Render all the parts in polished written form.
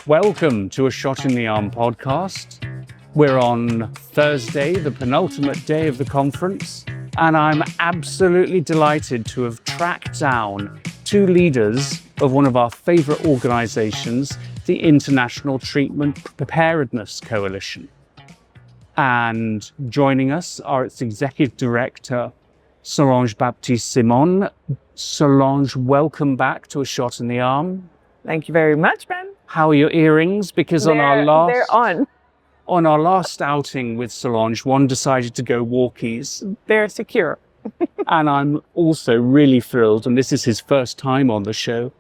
Welcome to A Shot in the Arm podcast. We're on Thursday, the penultimate day of the conference, and I'm absolutely delighted to have tracked down two leaders of one of our favorite organizations, the International Treatment Preparedness Coalition. And joining us are its executive director, Solange Baptiste. Solange, welcome back to A Shot in the Arm. Thank you very much, Ben. How are your earrings? Because they're on. On our last outing with Solange, one decided to go walkies. They're secure. And I'm also really thrilled, and this is his first time on the show,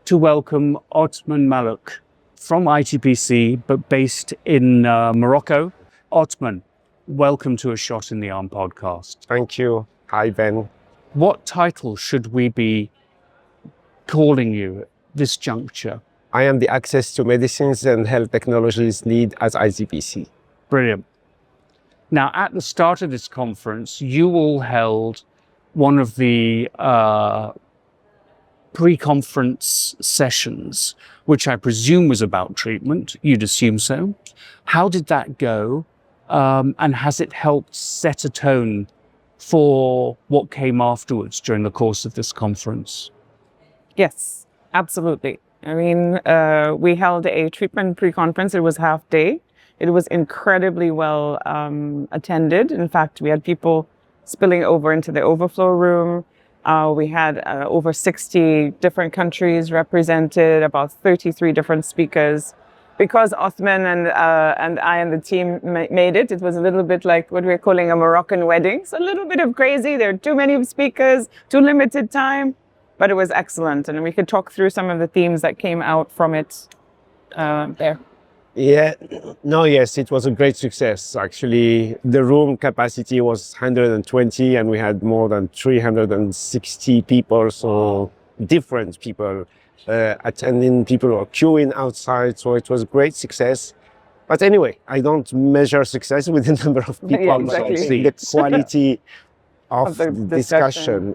to welcome Othoman Mellouk from ITPC, but based in Morocco. Othoman, welcome to A Shot in the Arm podcast. Thank you. Hi, Ben. What title should we be calling you at this juncture? I am the Access to Medicines and Health Technologies lead at ITPC. Brilliant. Now, at the start of this conference, you all held one of the pre-conference sessions, which I presume was about treatment. You'd assume so. How did that go? And has it helped set a tone for what came afterwards during the course of this conference? Yes, absolutely. I mean, we held a treatment pre-conference. It was half day. It was incredibly well attended. In fact, we had people spilling over into the overflow room. We had over 60 different countries represented, about 33 different speakers. Because Othoman and I and the team made it, it was a little bit like what we're calling a Moroccan wedding. So a little bit of crazy. There are too many speakers, too limited time. But it was excellent, and we could talk through some of the themes that came out from it there. Yes, it was a great success. Actually, the room capacity was 120, and we had more than 360 people, so different people attending, people were queuing outside, so it was a great success. But anyway, I don't measure success with the number of people, yeah, exactly. But the quality of the discussion.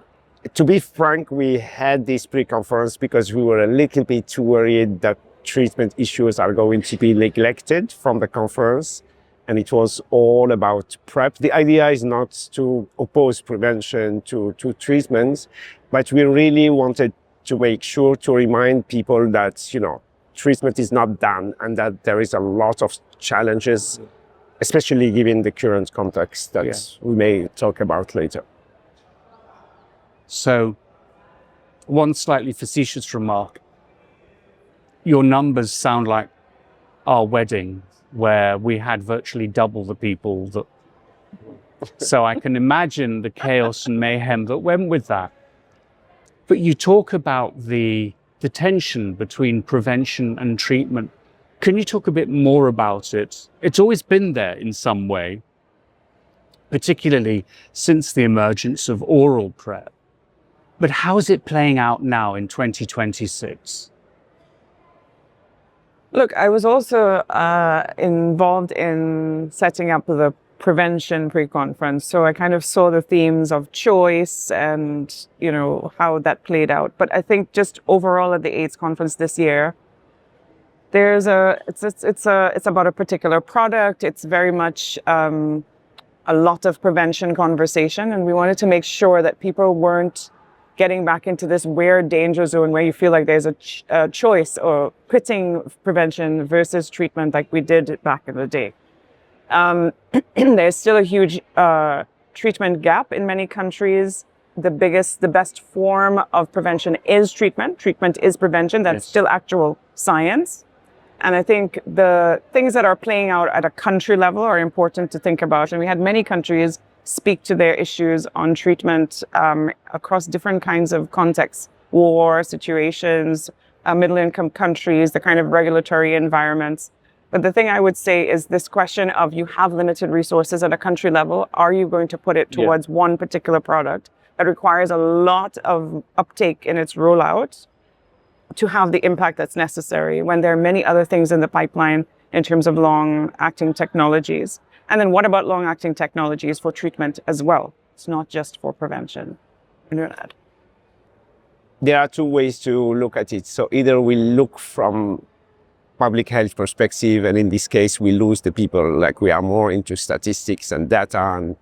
To be frank, we had this pre-conference because we were a little bit worried that treatment issues are going to be neglected from the conference. And it was all about PrEP. The idea is not to oppose prevention to treatments, but we really wanted to make sure to remind people that, treatment is not done and that there is a lot of challenges, especially given the current context that we may talk about later. So, one slightly facetious remark. Your numbers sound like our wedding, where we had virtually double the people that... So I can imagine the chaos and mayhem that went with that. But you talk about the tension between prevention and treatment. Can you talk a bit more about it? It's always been there in some way, particularly since the emergence of oral PrEP. But how is it playing out now in 2026? Look, I was also involved in setting up the prevention pre-conference. So I kind of saw the themes of choice and, how that played out. But I think just overall at the AIDS conference this year, it's about a particular product. It's very much a lot of prevention conversation. And we wanted to make sure that people weren't getting back into this weird danger zone where you feel like there's a choice or pitting prevention versus treatment like we did back in the day. There's still a huge treatment gap in many countries. The best form of prevention is treatment. Treatment is prevention. That's still actual science. And I think the things that are playing out at a country level are important to think about. And we had many countries speak to their issues on treatment across different kinds of contexts, war situations, middle-income countries, the kind of regulatory environments. But the thing I would say is this question of you have limited resources at a country level, are you going to put it towards one particular product that requires a lot of uptake in its rollout to have the impact that's necessary when there are many other things in the pipeline in terms of long-acting technologies? And then what about long-acting technologies for treatment as well? It's not just for prevention. there are two ways to look at it. So either we look from public health perspective, and in this case, we lose the people, like we are more into statistics and data, and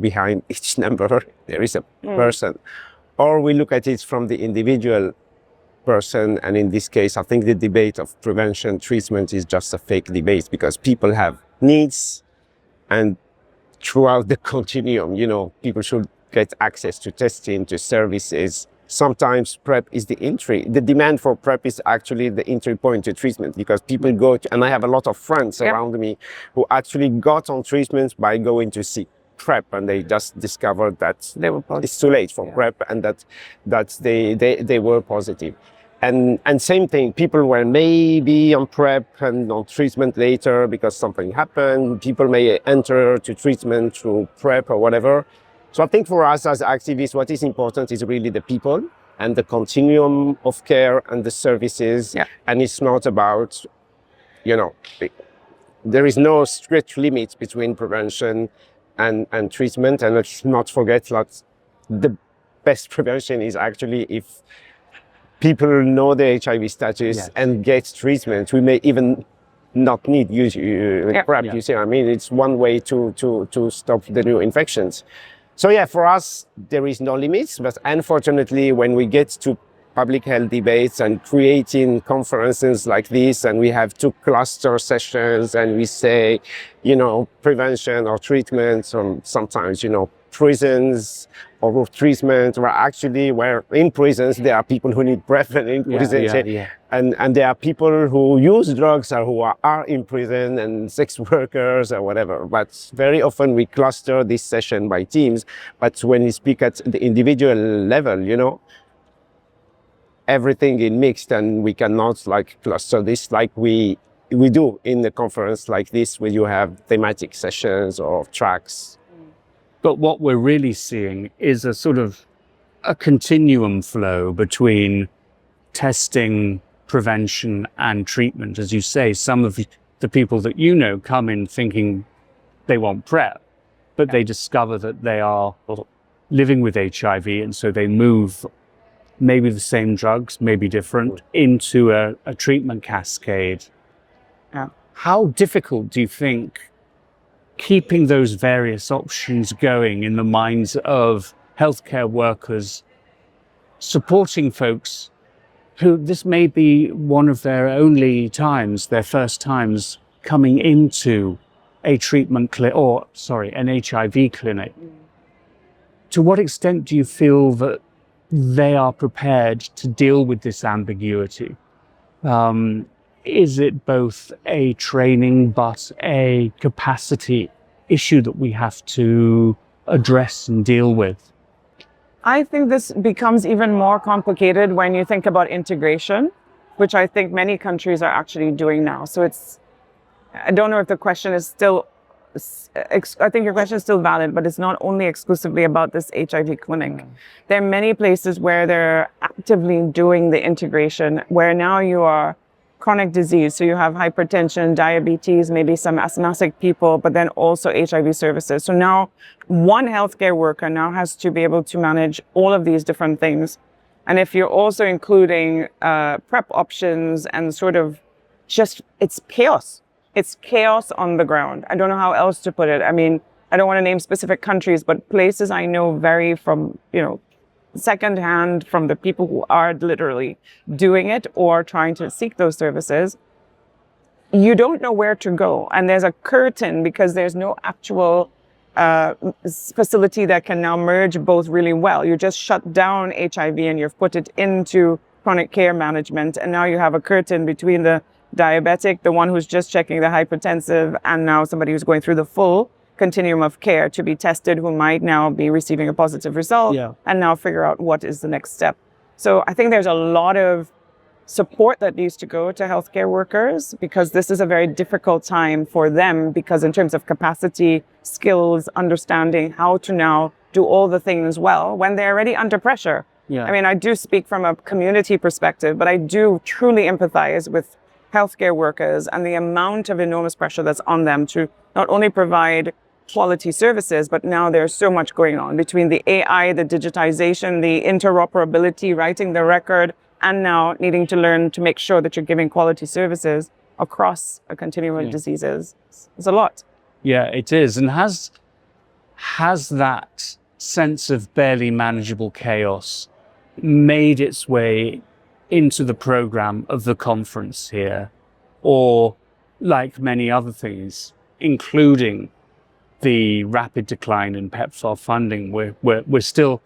behind each number, there is a person. Or we look at it from the individual person, and in this case, I think the debate of prevention, treatment is just a fake debate, because people have needs, and throughout the continuum, people should get access to testing, to services. Sometimes PrEP is the entry. The demand for PrEP is actually the entry point to treatment, because people go to, and I have a lot of friends around me who actually got on treatment by going to see PrEP, and they just discovered that it's too late for PrEP, and that they were positive. And same thing, people were maybe on PrEP and on treatment later because something happened. People may enter to treatment through PrEP or whatever. So I think for us as activists, what is important is really the people and the continuum of care and the services. And it's not about, there is no strict limit between prevention and treatment. And let's not forget that the best prevention is actually if people know their HIV status and get treatment. We may even not need PrEP. You see, it's one way to stop the new infections. So for us, there is no limits, but unfortunately, when we get to public health debates and creating conferences like this, and we have 2 cluster sessions, and we say, prevention or treatment, or sometimes, prisons or treatment, where in prisons, there are people who need PrEP, and in prisons, and there are people who use drugs or who are in prison, and sex workers or whatever. But very often we cluster this session by teams. But when we speak at the individual level, everything is mixed, and we cannot cluster this like we do in the conference like this, where you have thematic sessions or tracks. But what we're really seeing is a sort of a continuum flow between testing, prevention, and treatment. As you say, some of the people that come in thinking they want PrEP, but they discover that they are living with HIV, and so they move maybe the same drugs, maybe different, into a treatment cascade. How difficult do you think keeping those various options going in the minds of healthcare workers, supporting folks who this may be one of their only times, their first times coming into a treatment an HIV clinic? To what extent do you feel that they are prepared to deal with this ambiguity? Is it both a training but a capacity issue that we have to address and deal with? I think this becomes even more complicated when you think about integration, which I think many countries are actually doing now. So I don't know if the question is still, I think your question is still valid, but it's not only exclusively about this HIV clinic. There are many places where they're actively doing the integration, where now you are chronic disease. So you have hypertension, diabetes, maybe some asthmatic people, but then also HIV services. So now one healthcare worker now has to be able to manage all of these different things. And if you're also including PrEP options and sort of it's chaos. It's chaos on the ground. I don't know how else to put it. I don't want to name specific countries, but places I know vary from, secondhand from the people who are literally doing it or trying to seek those services. You don't know where to go. And there's a curtain because there's no actual facility that can now merge both really well. You just shut down HIV and you've put it into chronic care management. And now you have a curtain between the diabetic, the one who's just checking the hypertensive, and now somebody who's going through the full continuum of care to be tested, who might now be receiving a positive result and now figure out what is the next step. So I think there's a lot of support that needs to go to healthcare workers, because this is a very difficult time for them, because in terms of capacity, skills, understanding how to now do all the things well when they're already under pressure. I do speak from a community perspective, but I do truly empathize with healthcare workers and the amount of enormous pressure that's on them to not only provide quality services, but now there's so much going on between the AI, the digitization, the interoperability, writing the record, and now needing to learn to make sure that you're giving quality services across a continuum of diseases. It's a lot. Yeah, it is. And has that sense of barely manageable chaos made its way into the program of the conference here? Or, like many other things, including the rapid decline in PEPFAR funding, we're still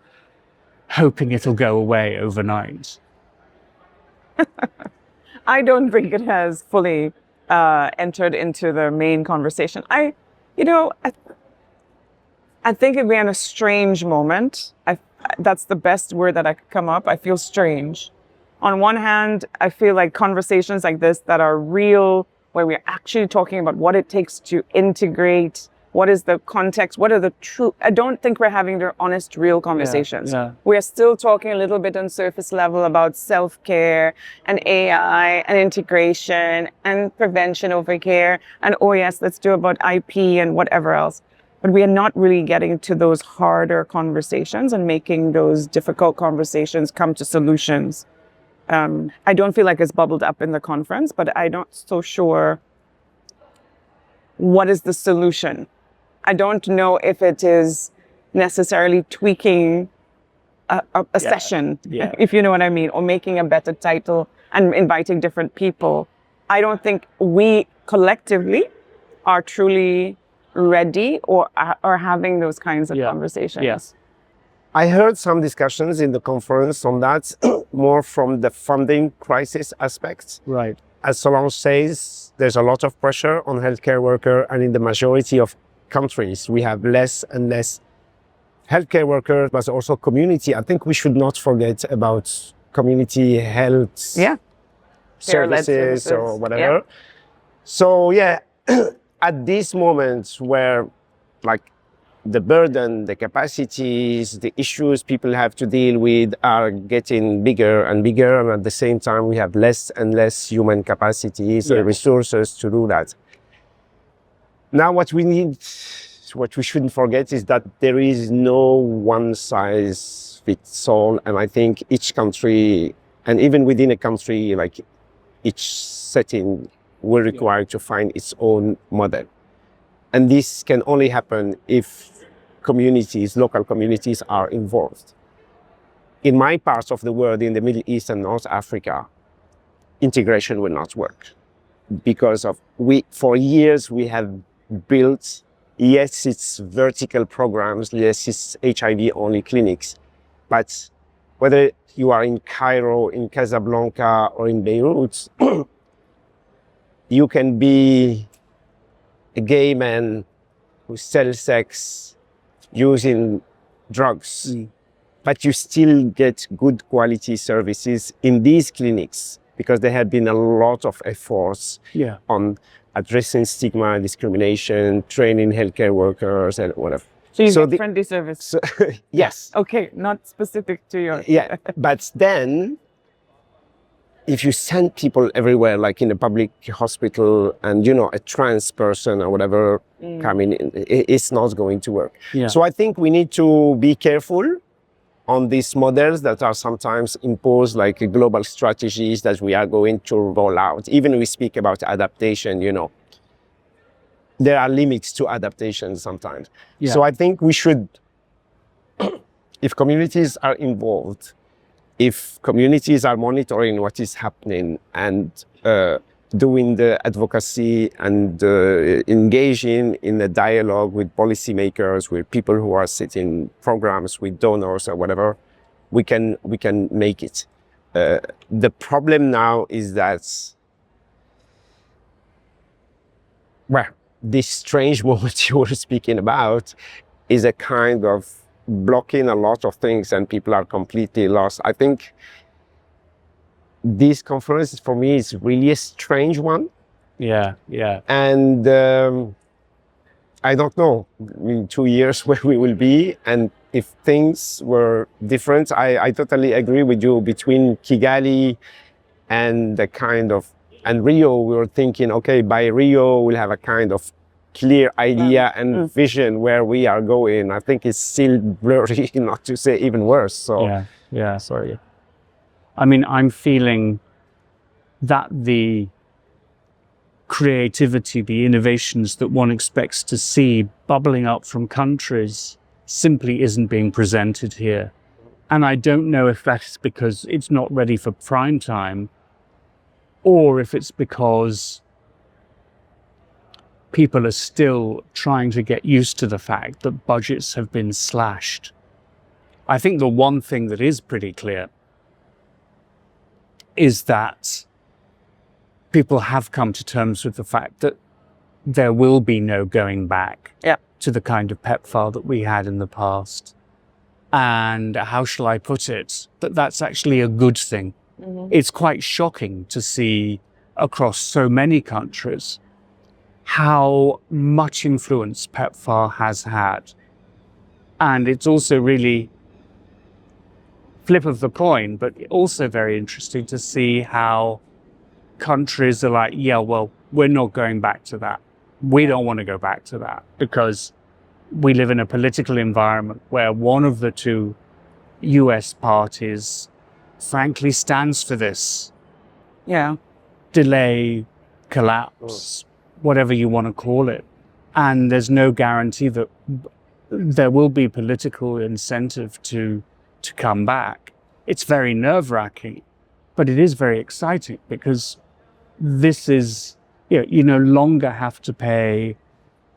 hoping it'll go away overnight? I don't think it has fully entered into the main conversation. I think we're in a strange moment. That's the best word that I could come up. I feel strange. On one hand, I feel like conversations like this that are real, where we're actually talking about what it takes to integrate, what is the context, what are the true, I don't think we're having the honest, real conversations. We're still talking a little bit on surface level about self-care and AI and integration and prevention over here. And oh yes, let's do about IP and whatever else. But we are not really getting to those harder conversations and making those difficult conversations come to solutions. I don't feel like it's bubbled up in the conference, but I'm not so sure what is the solution. I don't know if it is necessarily tweaking a session, if you know what I mean, or making a better title and inviting different people. I don't think we collectively are truly ready or having those kinds of conversations. Yes. I heard some discussions in the conference on that, more from the funding crisis aspect. Right. As Solange says, there's a lot of pressure on healthcare workers, and in the majority of countries, we have less and less healthcare workers, but also community. I think we should not forget about community health services or whatever. So at this moment where like the burden, the capacities, the issues people have to deal with are getting bigger and bigger, and at the same time we have less and less human capacities and resources to do that. Now what we need, what we shouldn't forget is that there is no one size fits all, and I think each country, and even within a country, like each setting will require to find its own model. And this can only happen if communities, local communities are involved. In my parts of the world, in the Middle East and North Africa, integration will not work because of for years we have built, yes, it's vertical programs, yes, it's HIV only clinics, but whether you are in Cairo, in Casablanca, or in Beirut, you can be a gay man who sells sex using drugs, but you still get good quality services in these clinics because there have been a lot of efforts on addressing stigma, discrimination, training healthcare workers, and whatever. So you get friendly service? So, yes. Okay, not specific to your... But then if you send people everywhere, like in a public hospital, and a trans person or whatever coming in, it's not going to work. So I think we need to be careful on these models that are sometimes imposed, like global strategies that we are going to roll out. Even we speak about adaptation, there are limits to adaptation sometimes. So I think we should, if communities are involved, if communities are monitoring what is happening and doing the advocacy and engaging in the dialogue with policymakers, with people who are setting programs, with donors or whatever, we can make it. The problem now is that, this strange moment you were speaking about is a kind of blocking a lot of things, and people are completely lost. I think this conference for me is really a strange one. And I don't know in 2 years where we will be, and if things were different. I totally agree with you. Between Kigali and and Rio, we were thinking, okay, by Rio we'll have a kind of clear idea and vision where we are going. I think it's still blurry, not to say even worse. So yeah, sorry. I mean, I'm feeling that the creativity, the innovations that one expects to see bubbling up from countries simply isn't being presented here. And I don't know if that's because it's not ready for prime time, or if it's because people are still trying to get used to the fact that budgets have been slashed. I think the one thing that is pretty clear is that people have come to terms with the fact that there will be no going back to the kind of PEPFAR that we had in the past. And how shall I put it? That's actually a good thing. It's quite shocking to see across so many countries how much influence PEPFAR has had. And it's also really flip of the coin, but also very interesting to see how countries are like, yeah, well, we're not going back to that. We don't want to go back to that because we live in a political environment where one of the two US parties frankly stands for this. Yeah. Delay, collapse, whatever you want to call it. And there's no guarantee that there will be political incentive to come back. It's very nerve-wracking, but it is very exciting because this is, you no longer have to pay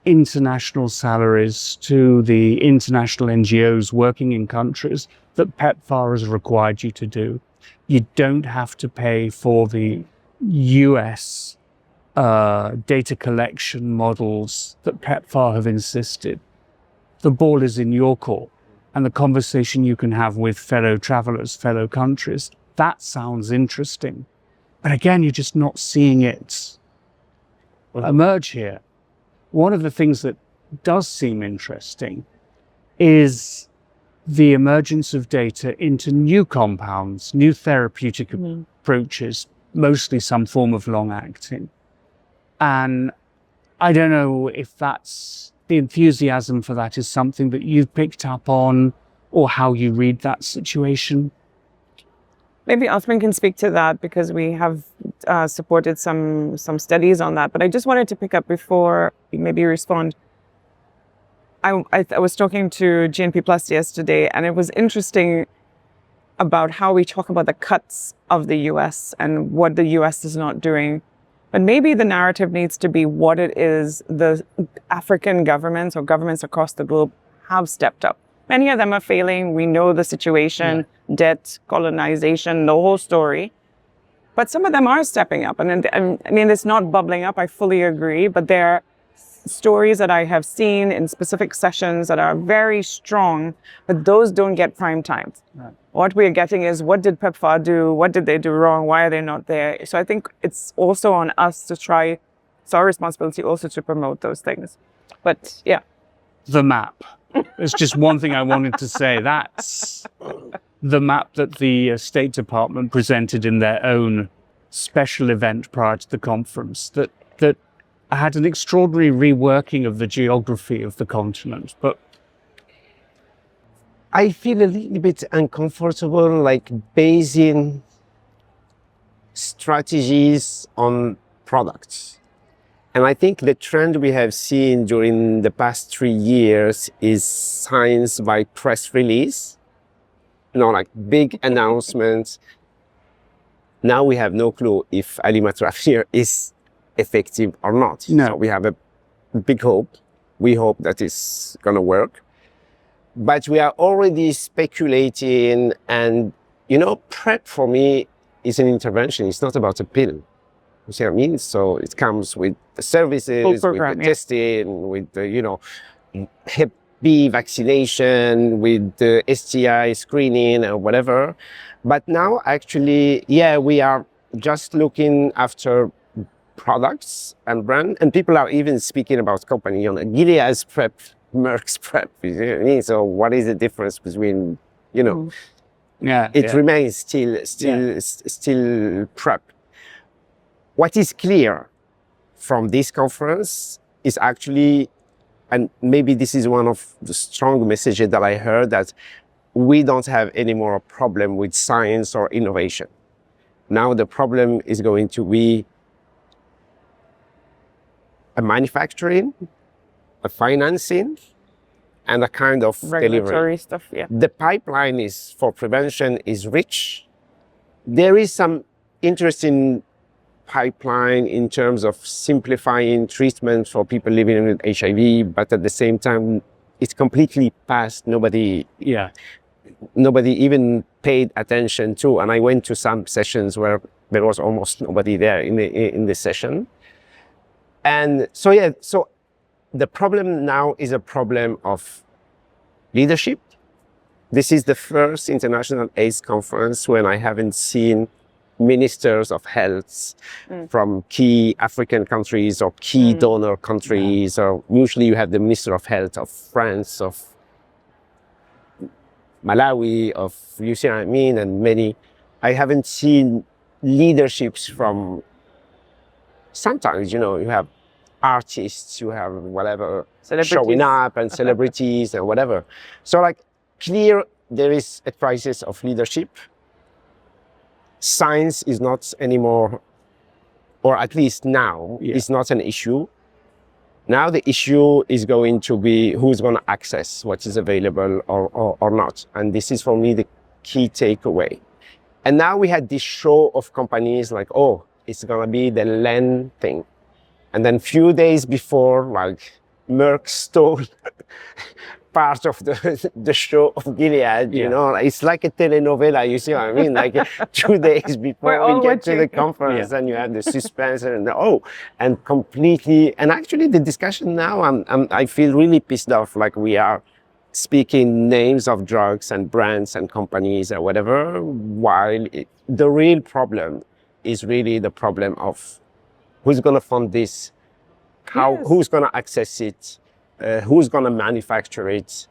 international salaries to the international NGOs working in countries that PEPFAR has required you to do. You don't have to pay for the US data collection models that PEPFAR have insisted. The ball is in your court, and the conversation you can have with fellow travelers, fellow countries, that sounds interesting. But again, you're just not seeing it emerge here. One of the things that does seem interesting is the emergence of data into new compounds, new therapeutic approaches, mostly some form of long-acting. And I don't know if that's the enthusiasm for that is something that you've picked up on, or how you read that situation. Maybe Othman can speak to that because we have supported some studies on that. But I just wanted to pick up before you maybe respond. I was talking to GNP Plus yesterday, and it was interesting about how we talk about the cuts of the US and what the US is not doing. But maybe the narrative needs to be what it is the African governments or governments across the globe have stepped up. Many of them are failing. We know the situation, debt, colonization, the whole story. But some of them are stepping up. And I mean, it's not bubbling up, I fully agree, but there are stories that I have seen in specific sessions that are very strong, but those don't get prime time. Right. What we're getting is, what did PEPFAR do? What did they do wrong? Why are they not there? So I think it's also on us to try, it's our responsibility also to promote those things. But yeah. The map. There's just one thing I wanted to say. That's the map that the State Department presented in their own special event prior to the conference that had an extraordinary reworking of the geography of the continent. But I feel a little bit uncomfortable, like basing strategies on products. And I think the trend we have seen during the past 3 years is science by press release, like big announcements. Now we have no clue if alimatravir is effective or not. No. So we have a big hope. We hope that it's going to work. But we are already speculating, and PrEP for me is an intervention. It's not about a pill. You see what I mean? So it comes with the services, program, with the testing, with the, Hep B vaccination, with the STI screening or whatever. But now actually, we are just looking after products and brand, and people are even speaking about company, Gilead's PrEP, Merck's PrEP. You see what I mean? So what is the difference between, it remains still PrEP. What is clear from this conference is actually, and maybe this is one of the strong messages that I heard, that we don't have any more problem with science or innovation. Now the problem is going to be a manufacturing, a financing, and a kind of regulatory delivery stuff. Yeah. The pipeline is for prevention is rich. There is some interesting pipeline in terms of simplifying treatment for people living with HIV, but at the same time, it's completely past. Nobody even paid attention to. And I went to some sessions where there was almost nobody there in the session. And so, yeah, so the problem now is a problem of leadership. This is the first international AIDS conference when I haven't seen ministers of health from key African countries or key donor countries, or usually you have the Minister of Health of France, of Malawi, of, you see what I mean, and many. I haven't seen leaderships from, sometimes, you know, you have artists, you have whatever, showing up, and celebrities and whatever. So like, clear there is a crisis of leadership. Science is not anymore, or at least now, is not an issue. Now the issue is going to be who's going to access what is available or not. And this is for me the key takeaway. And now we had this show of companies like, oh, it's going to be the LEN thing. And then few days before, like, Merck stole part of the show of Gilead, you know, it's like a telenovela, you see what I mean? Like 2 days before we get to the conference, and you have the suspense and completely, and actually the discussion now, I feel really pissed off, like we are speaking names of drugs and brands and companies or whatever, while the real problem is really the problem of who's going to fund this, who's going to access it, who's going to manufacture it,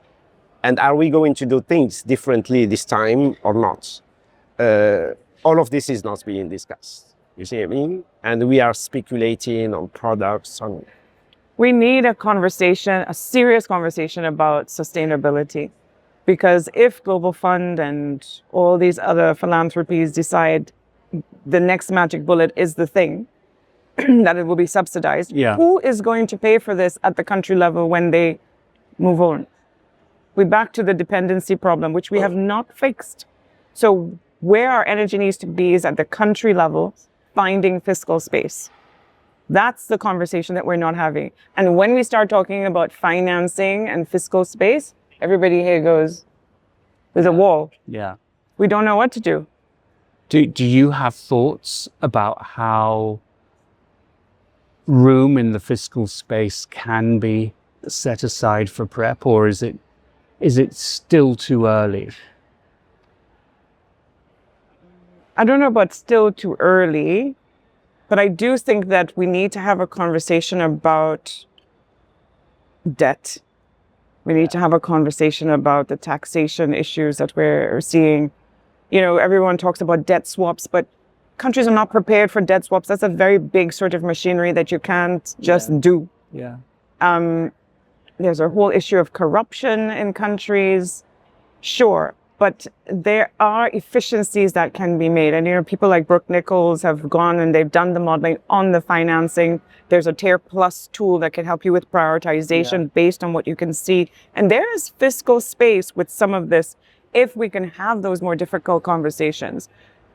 and are we going to do things differently this time or not? All of this is not being discussed. You see what I mean? And we are speculating on products. We need a conversation, a serious conversation about sustainability. Because if Global Fund and all these other philanthropies decide the next magic bullet is the thing, that it will be subsidized. Who is going to pay for this at the country level when they move on? We're back to the dependency problem, which we have not fixed. So where our energy needs to be is at the country level, finding fiscal space. That's the conversation that we're not having. And when we start talking about financing and fiscal space, everybody here goes, there's a wall. We don't know what to do. Do you have thoughts about how room in the fiscal space can be set aside for PrEP, or is it still too early? I don't know about still too early, but I do think that we need to have a conversation about debt. We need to have a conversation about the taxation issues that we're seeing. You know, everyone talks about debt swaps, but countries are not prepared for debt swaps. That's a very big sort of machinery that you can't just do. There's a whole issue of corruption in countries, sure, but there are efficiencies that can be made. And, you know, people like Brooke Nichols have gone and they've done the modeling on the financing. There's a Tier Plus tool that can help you with prioritization based on what you can see. And there is fiscal space with some of this if we can have those more difficult conversations.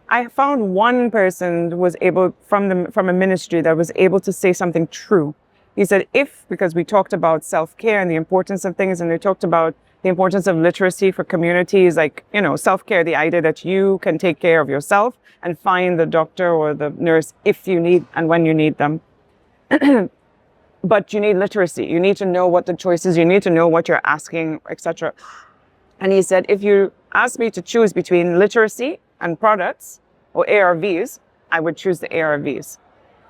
I found one person was able, from a ministry, that was able to say something true. He said, because we talked about self-care and the importance of things, and they talked about the importance of literacy for communities, like, you know, self-care, the idea that you can take care of yourself and find the doctor or the nurse if you need and when you need them. But you need literacy. You need to know what the choice is. You need to know what you're asking, etc. And he said, if you ask me to choose between literacy and products or ARVs, I would choose the ARVs.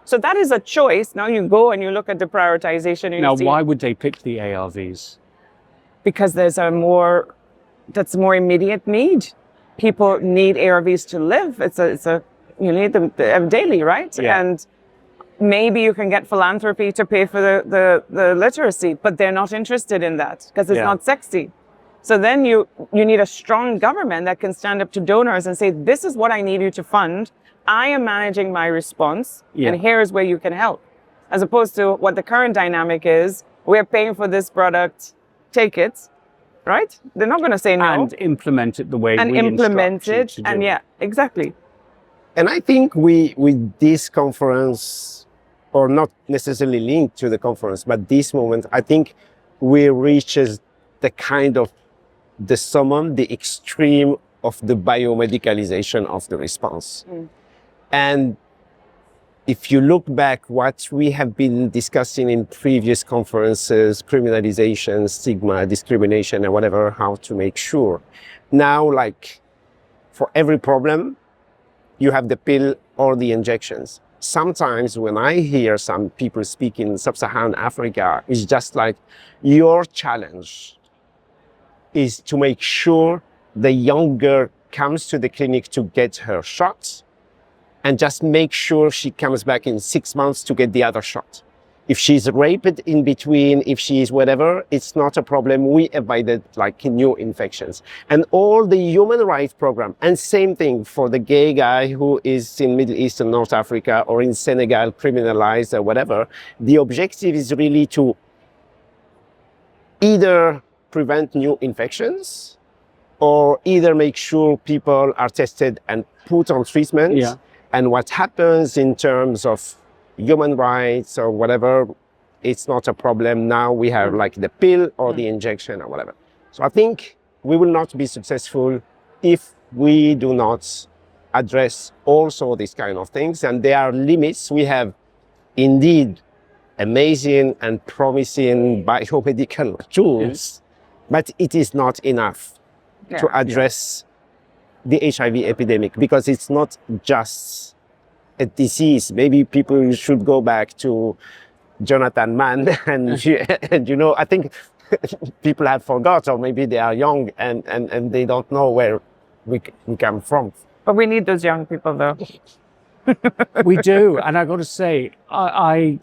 So that is a choice. Now you go and you look at the prioritization. Now, why would they pick the ARVs? Because there's that's a more immediate need. People need ARVs to live. You need them daily, right? And maybe you can get philanthropy to pay for the literacy, but they're not interested in that because it's not sexy. So then you need a strong government that can stand up to donors and say, this is what I need you to fund. I am managing my response, and here's where you can help. As opposed to what the current dynamic is, we're paying for this product, take it, right? They're not going to say no. And implement it the way and we implement instruct you it, to and do. exactly. And I think with this conference, or not necessarily linked to the conference, but this moment, I think we reaches the kind of the summum, the extreme of the biomedicalization of the response. And if you look back what we have been discussing in previous conferences, criminalization, stigma, discrimination, and whatever, how to make sure. Now, like for every problem, you have the pill or the injections. Sometimes when I hear some people speak in sub-Saharan Africa, it's just like your challenge is to make sure the young girl comes to the clinic to get her shots and just make sure she comes back in 6 months to get the other shot. If she's raped in between, if she's whatever, it's not a problem. We avoided like new infections. And all the human rights program, and same thing for the gay guy who is in Middle East and North Africa or in Senegal criminalized or whatever, the objective is really to either prevent new infections or either make sure people are tested and put on treatment. And what happens in terms of human rights or whatever, it's not a problem. Now we have like the pill or the injection or whatever. So I think we will not be successful if we do not address also these kind of things. And there are limits. We have indeed amazing and promising biomedical tools, but it is not enough to address the HIV epidemic, because it's not just a disease. Maybe people should go back to Jonathan Mann and, you know, I think people have forgot, or maybe they are young and they don't know where we come from. But we need those young people though. We do. And I got to say, I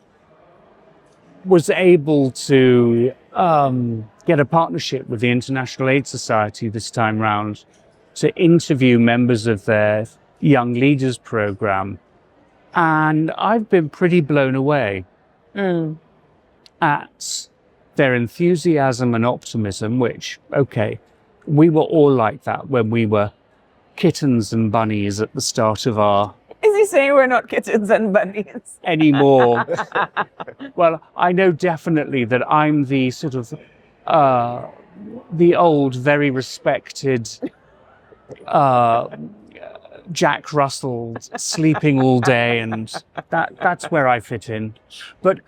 was able to get a partnership with the International AIDS Society this time round to interview members of their Young Leaders program. And I've been pretty blown away at their enthusiasm and optimism, which, okay, we were all like that when we were kittens and bunnies at the start of our... Is he saying we're not kittens and bunnies? Anymore. Well, I know definitely that I'm the sort of, the old, very respected Jack Russell sleeping all day, and that's where I fit in. But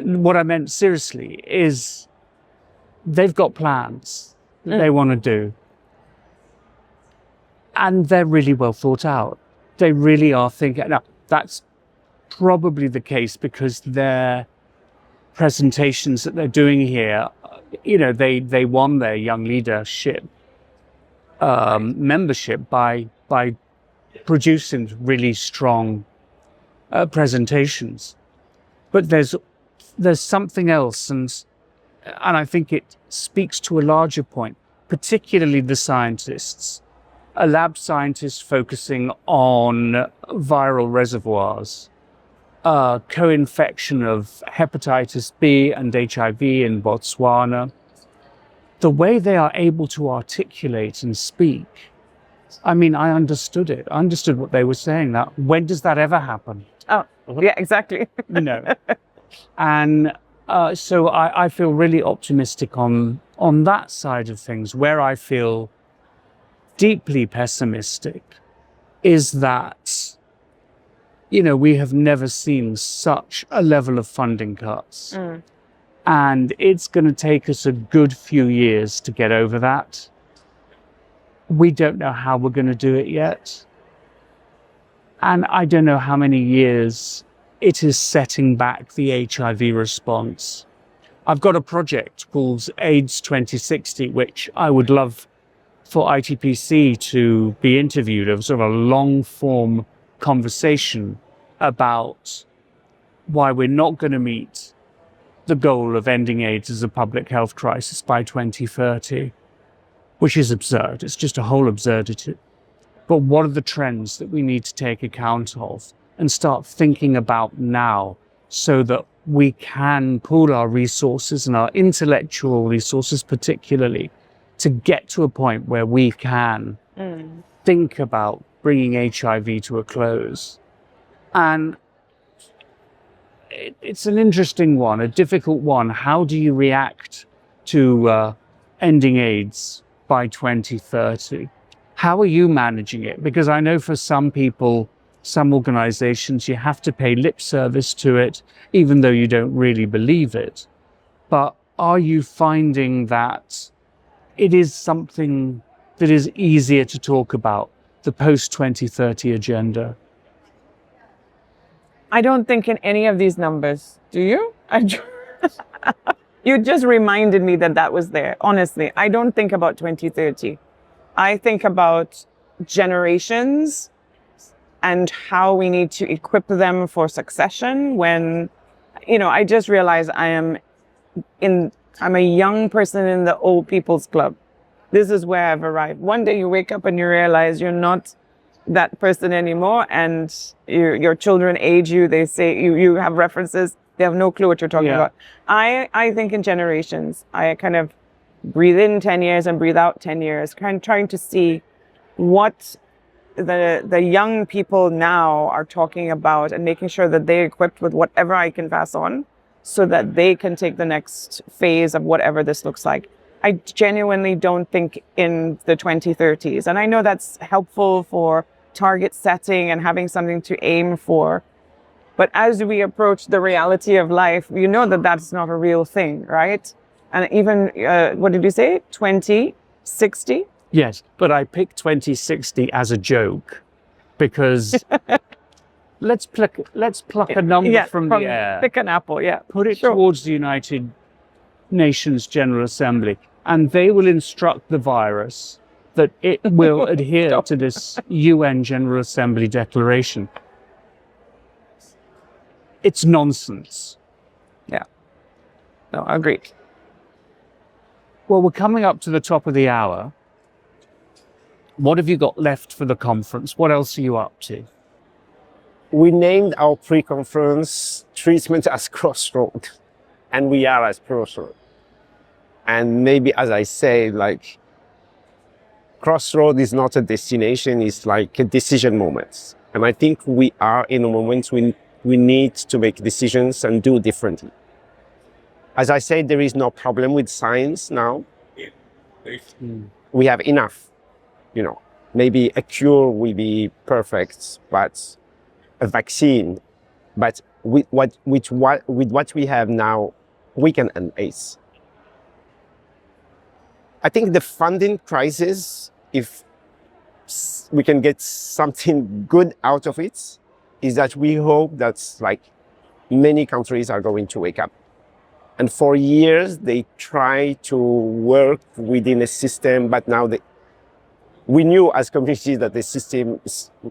what I meant seriously is they've got plans that they want to do, and they're really well thought out. They really are thinking. Now, that's probably the case because their presentations that they're doing here, you know, they won their young leadership membership by producing really strong presentations. But there's something else, and I think it speaks to a larger point, particularly the scientists. A lab scientist focusing on viral reservoirs, co-infection of hepatitis B and HIV in Botswana. The way they are able to articulate and speak, I mean, I understood it. I understood what they were saying. That when does that ever happen? Oh, yeah, exactly. You know, and so I feel really optimistic on that side of things. Where I feel deeply pessimistic is that, you know, we have never seen such a level of funding cuts. And it's going to take us a good few years to get over that. We don't know how we're going to do it yet. And I don't know how many years it is setting back the HIV response. I've got a project called AIDS 2060, which I would love for ITPC to be interviewed of, sort of a long form conversation about why we're not going to meet the goal of ending AIDS as a public health crisis by 2030, which is absurd. It's just a whole absurdity. But what are the trends that we need to take account of and start thinking about now so that we can pool our resources and our intellectual resources particularly to get to a point where we can think about bringing HIV to a close. And it's an interesting one, a difficult one. How do you react to ending AIDS by 2030? How are you managing it? Because I know for some people, some organizations, you have to pay lip service to it, even though you don't really believe it. But are you finding that it is something that is easier to talk about, the post-2030 agenda? I don't think in any of these numbers. Do you? You just reminded me that was there. Honestly, I don't think about 2030. I think about generations and how we need to equip them for succession when, I just realized I'm a young person in the old people's club. This is where I've arrived. One day you wake up and you realize you're not that person anymore, and your children age you. They say you have references. They have no clue what you're talking about. I think in generations. I kind of breathe in 10 years and breathe out 10 years, kind of trying to see what the young people now are talking about and making sure that they're equipped with whatever I can pass on so that they can take the next phase of whatever this looks like. I genuinely don't think in the 2030s. And I know that's helpful for target setting and having something to aim for. But as we approach the reality of life, you know that that's not a real thing, right? And even, what did you say, 2060? Yes, but I picked 2060 as a joke because let's pluck a number from the air. Pick an apple, Put it towards the United Nations General Assembly, and they will instruct the virus that it will adhere to this UN General Assembly declaration. It's nonsense. Yeah. No, agreed. Well, we're coming up to the top of the hour. What have you got left for the conference? What else are you up to? We named our pre-conference treatment as Crossroads, and we are as Crossroads. And maybe, as I say, like, Crossroads is not a destination, it's like a decision moment. And I think we are in a moment when we need to make decisions and do differently. As I said, there is no problem with science now. We have enough. Maybe a cure will be perfect, but a vaccine. But with what we have now, we can end AIDS. I think the funding crisis, if we can get something good out of it, is that we hope that many countries are going to wake up. And for years, they try to work within a system, but now we knew as communities that the system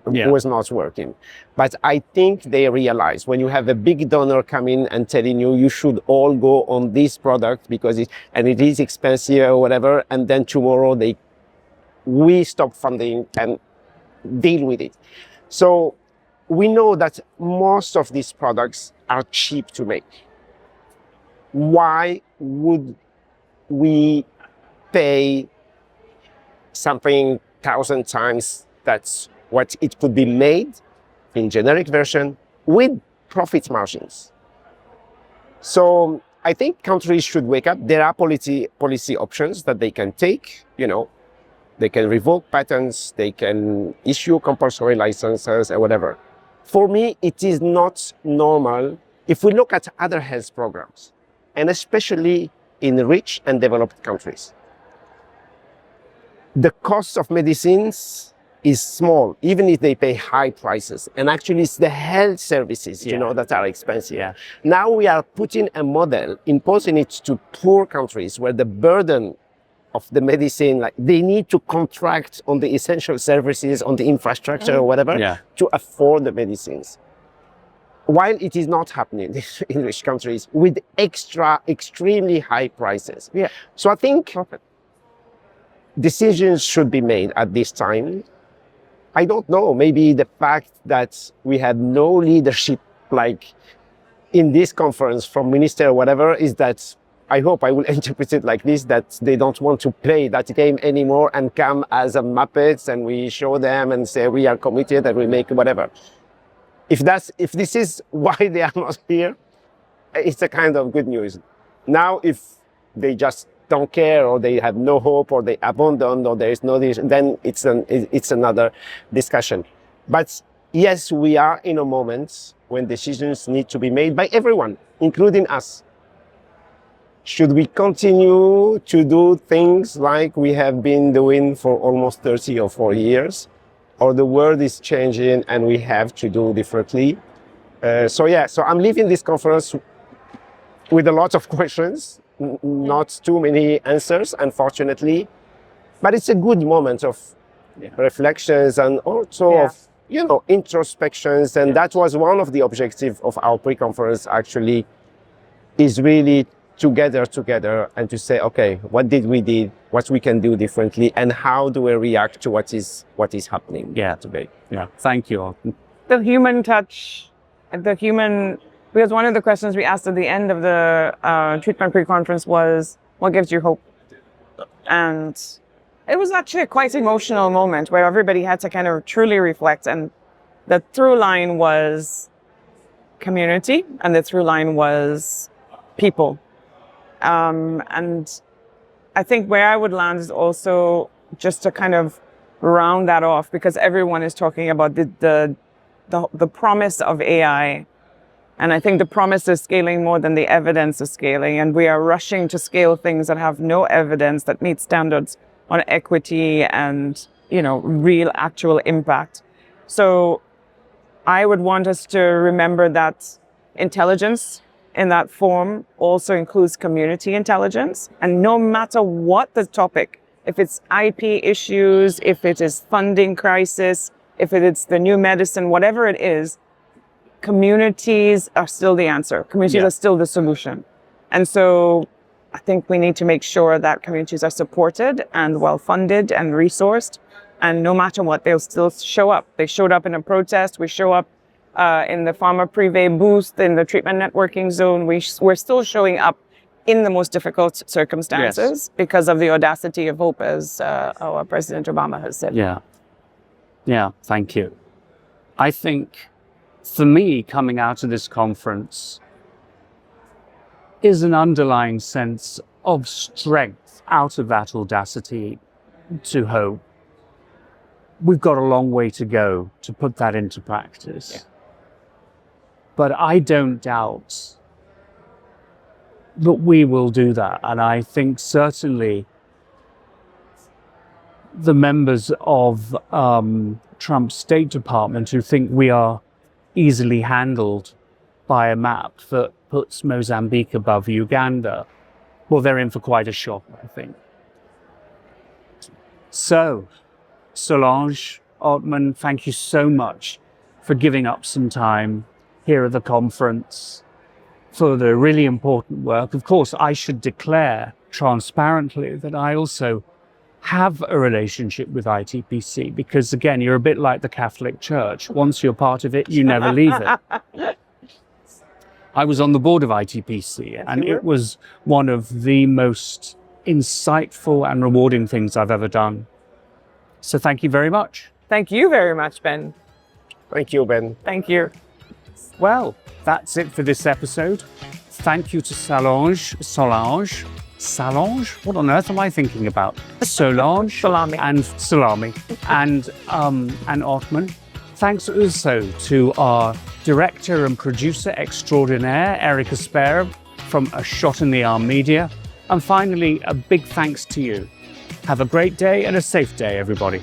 was not working. But I think they realize when you have a big donor coming and telling you should all go on this product because it is expensive or whatever, and then tomorrow we stop funding and deal with it. So we know that most of these products are cheap to make. Why would we pay something 1,000 times that's what it could be made in generic version with profit margins? So I think countries should wake up. There are policy options that they can take. They can revoke patents, they can issue compulsory licenses or whatever. For me, it is not normal if we look at other health programs, and especially in rich and developed countries. The cost of medicines is small, even if they pay high prices. And actually, it's the health services, that are expensive. Yeah. Now we are putting a model, imposing it to poor countries where the burden of the medicine, they need to contract on the essential services, on the infrastructure or whatever, to afford the medicines. while it is not happening in rich countries with extremely high prices. Yeah. So I think decisions should be made at this time. I don't know, maybe the fact that we had no leadership like in this conference from minister or whatever is that I hope I will interpret it like this, that they don't want to play that game anymore and come as a Muppets and we show them and say we are committed and we make whatever. If this is why they are not here, it's a kind of good news. Now, if they just don't care or they have no hope or they abandon or there is no decision, then it's another discussion. But yes, we are in a moment when decisions need to be made by everyone, including us. Should we continue to do things like we have been doing for almost 30 or 40 years? Or the world is changing and we have to do differently? So I'm leaving this conference with a lot of questions, not too many answers, unfortunately. But it's a good moment of reflections and also of, introspections. And that was one of the objectives of our pre-conference, actually, is really together and to say, okay, what did we do, what we can do differently, and how do we react to what is happening today. Yeah, thank you. The human touch, because one of the questions we asked at the end of the treatment pre-conference was, what gives you hope? And it was actually a quite emotional moment where everybody had to kind of truly reflect. And the through line was community, and the through line was people. And I think where I would land is also just to kind of round that off, because everyone is talking about the promise of AI. And I think the promise is scaling more than the evidence is scaling. And we are rushing to scale things that have no evidence that meet standards on equity and, real actual impact. So I would want us to remember that intelligence in that form also includes community intelligence. And no matter what the topic, if it's IP issues, if it is funding crisis, if it is the new medicine, whatever it is, communities are still the answer. Communities are still the solution. And so I think we need to make sure that communities are supported and well-funded and resourced. And no matter what, they'll still show up. They showed up in a protest. We show up in the pharma privé booth, in the treatment networking zone. We're still showing up in the most difficult circumstances because of the audacity of hope, as our President Obama has said. Yeah, thank you. I think for me, coming out of this conference is an underlying sense of strength out of that audacity to hope. We've got a long way to go to put that into practice. Yeah. But I don't doubt that we will do that. And I think certainly the members of Trump's State Department who think we are easily handled by a map that puts Mozambique above Uganda, well, they're in for quite a shock, I think. So, Solange, Othoman, thank you so much for giving up some time here at the conference for the really important work. Of course, I should declare transparently that I also have a relationship with ITPC because, again, you're a bit like the Catholic Church. Once you're part of it, you never leave it. I was on the board of ITPC, and it was one of the most insightful and rewarding things I've ever done. So thank you very much. Thank you very much, Ben. Thank you, Ben. Thank you. Well, that's it for this episode. Thank you to Solange? What on earth am I thinking about? Solange Salami. And Salami and Othoman. Thanks also to our director and producer extraordinaire, Erica Spare from A Shot in the Arm Media. And finally, a big thanks to you. Have a great day and a safe day, everybody.